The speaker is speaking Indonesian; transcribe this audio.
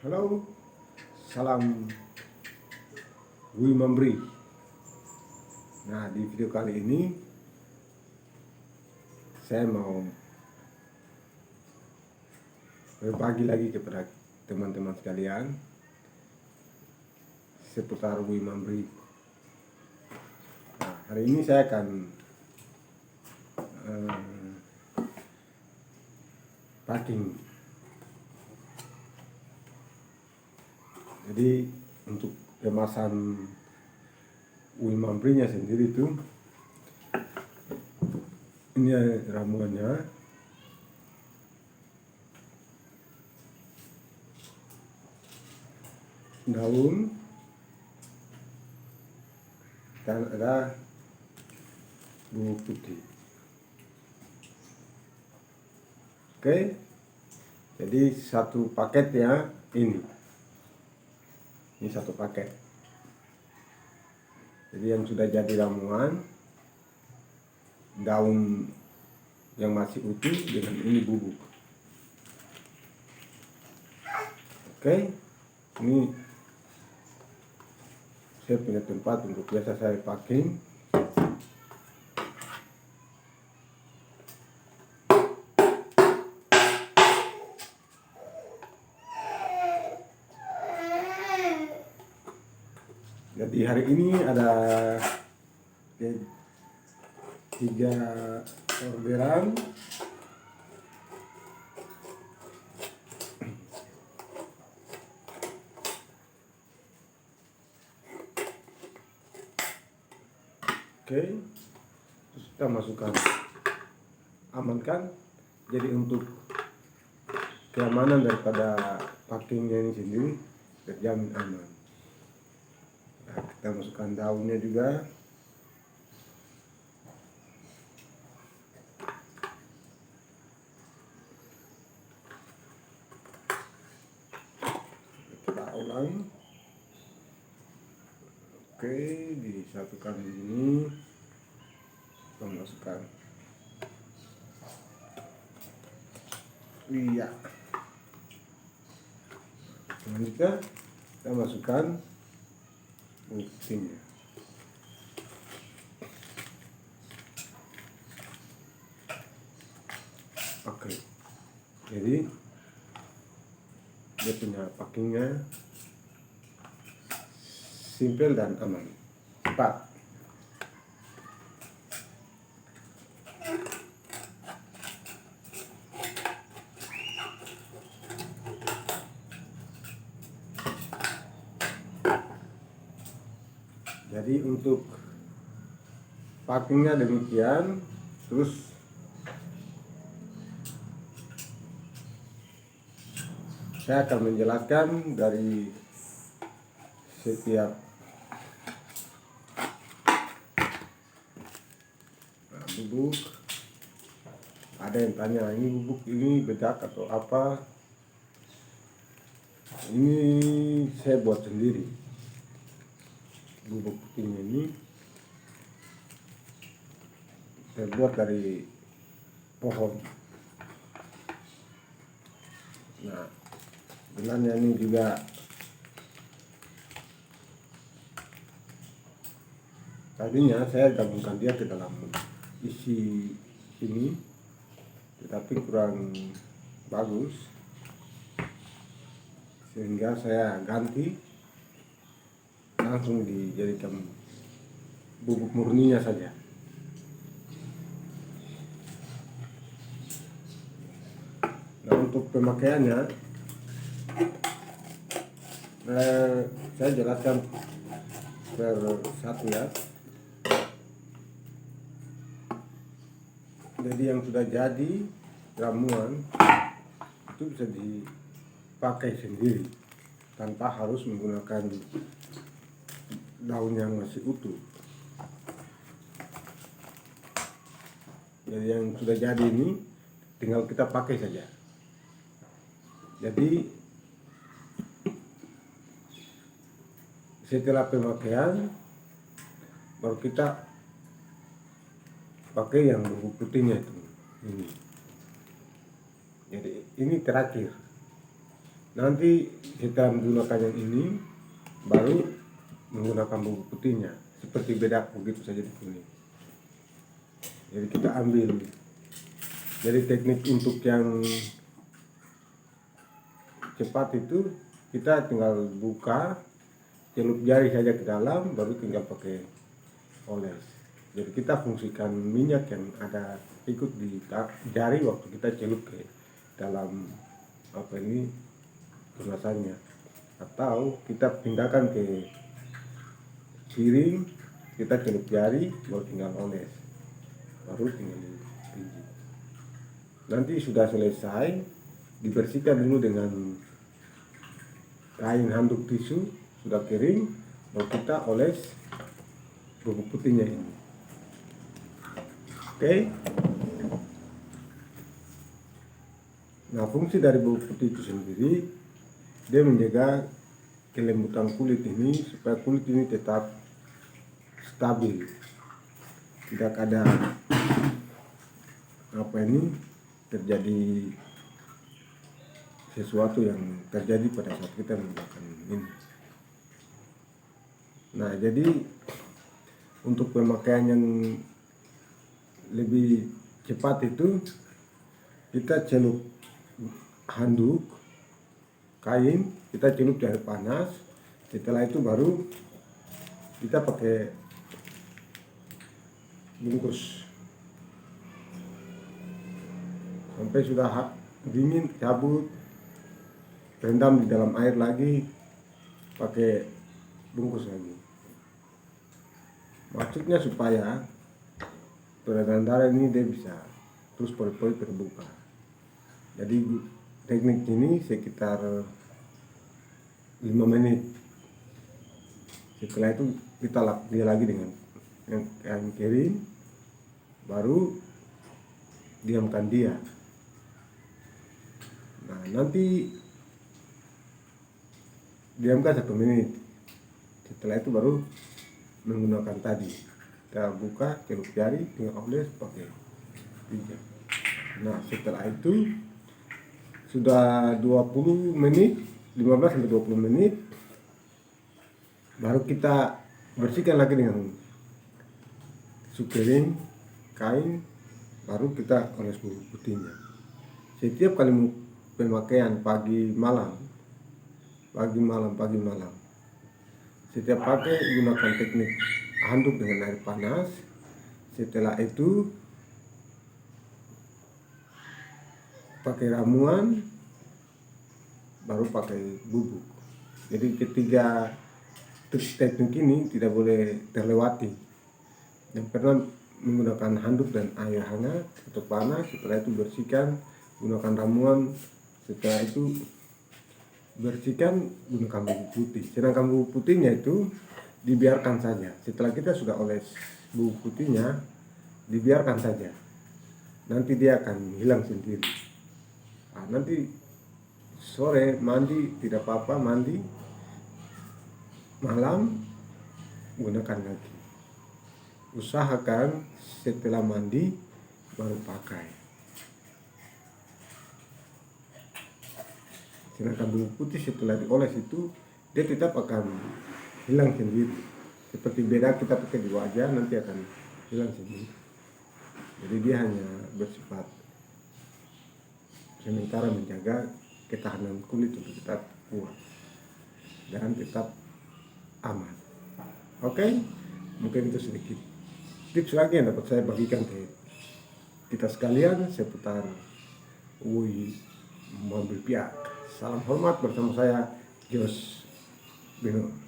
Halo, salam Wi Memberi. Nah, di video kali ini saya mau berbagi lagi kepada teman-teman sekalian seputar Wi Memberi. Nah, hari ini saya akan packing. Jadi untuk kemasan Wi Memberinya sendiri itu ini ramuannya. Daun dan ada bubuk putih. Oke, jadi satu paketnya ini satu paket. Jadi yang sudah jadi ramuan, daun yang masih utuh dengan ini bubuk. Oke, ini saya punya tempat untuk biasa saya packing. Jadi hari ini ada 3 orderan. Oke, terus kita masukkan, amankan. Jadi untuk keamanan daripada packingnya ini sendiri terjamin aman. Nah, kita masukkan daunnya juga. Kita ulang. Oke, disatukan di sini. Kita masukkan. Iya. Selanjutnya kita masukkan buktinya. Oke, jadi dia punya packingnya simple dan aman, cepat. Jadi untuk packingnya demikian. Terus saya akan menjelaskan dari setiap bubuk. Ada yang tanya, ini bubuk ini bedak atau apa? Ini saya buat sendiri. Bubuk putihnya ini saya buat dari pohon. Nah, sebenarnya ini juga tadinya saya gabungkan dia ke dalam isi ini, tetapi kurang bagus, sehingga saya ganti, langsung dijadikan bubuk murninya saja. Nah, untuk pemakaiannya saya jelaskan per satu ya. Jadi yang sudah jadi ramuan itu bisa dipakai sendiri tanpa harus menggunakan daun yang masih utuh. Jadi yang sudah jadi ini tinggal kita pakai saja. Jadi setelah pemakaian baru kita pakai yang bubuk putihnya itu ini. Jadi ini terakhir. Nanti kita menggunakan yang ini, baru menggunakan bubuk putihnya seperti bedak begitu saja di sini. Jadi kita ambil. Jadi teknik untuk yang cepat itu kita tinggal buka, celup jari saja ke dalam, baru tinggal pakai oles. Jadi kita fungsikan minyak yang ada ikut di jari waktu kita celup ke dalam kemasannya, atau kita pindahkan ke piring, kita celup jari, baru tinggal oles, baru tinggal biji. Nanti sudah selesai, dibersihkan dulu dengan kain handuk tisu, sudah kering, baru kita oles bubuk putihnya ini. Oke. Nah, fungsi dari bubuk putih itu sendiri, dia menjaga kelembutan kulit ini supaya kulit ini tetap stabil, tidak ada terjadi sesuatu yang terjadi pada saat kita menggunakan ini. Nah, jadi untuk pemakaian yang lebih cepat itu, kita celup handuk kain, kita celup di air panas. Setelah itu baru kita pakai bungkus sampai sudah dingin, cabut, rendam di dalam air lagi, pakai bungkus lagi. Maksudnya supaya peredaran darah ini dia bisa terus pori-pori terbuka. Jadi teknik ini sekitar 5 menit. Setelah itu kita lap dia lagi dengan kain kering, baru diamkan dia. Nah, nanti diamkan 1 menit. Setelah itu baru menggunakan tadi, kita buka, celup jari, tinggal oles pakai pijat. Nah, setelah itu sudah 20 menit, 15-20 menit, baru kita bersihkan lagi dengan kering kain, baru kita oles bubuk putihnya. Setiap kali pemakaian pagi malam, setiap pakai gunakan teknik handuk dengan air panas. Setelah itu pakai ramuan, baru pakai bubuk. Jadi ketiga teknik ini tidak boleh terlewati. Yang pernah menggunakan handuk dan air hangat atau panas, setelah itu bersihkan gunakan ramuan, setelah itu bersihkan gunakan bubuk putih. Sedangkan bubuk putihnya itu dibiarkan saja. Setelah kita sudah oles bubuk putihnya, dibiarkan saja, nanti dia akan hilang sendiri. Nah, nanti sore mandi tidak apa-apa, mandi malam gunakan lagi. Usahakan setelah mandi baru pakai. Sedangkan bubuk putih setelah dioles itu dia tetap akan hilang sendiri. Seperti bedak kita pakai di wajah, nanti akan hilang sendiri. Jadi dia hanya bersifat sementara menjaga ketahanan kulit untuk tetap kuat dan tetap aman. Oke, mungkin itu sedikit tips lagi yang dapat saya bagikan ke kita sekalian seputar mobil piak. Salam hormat bersama saya, Jos Bino.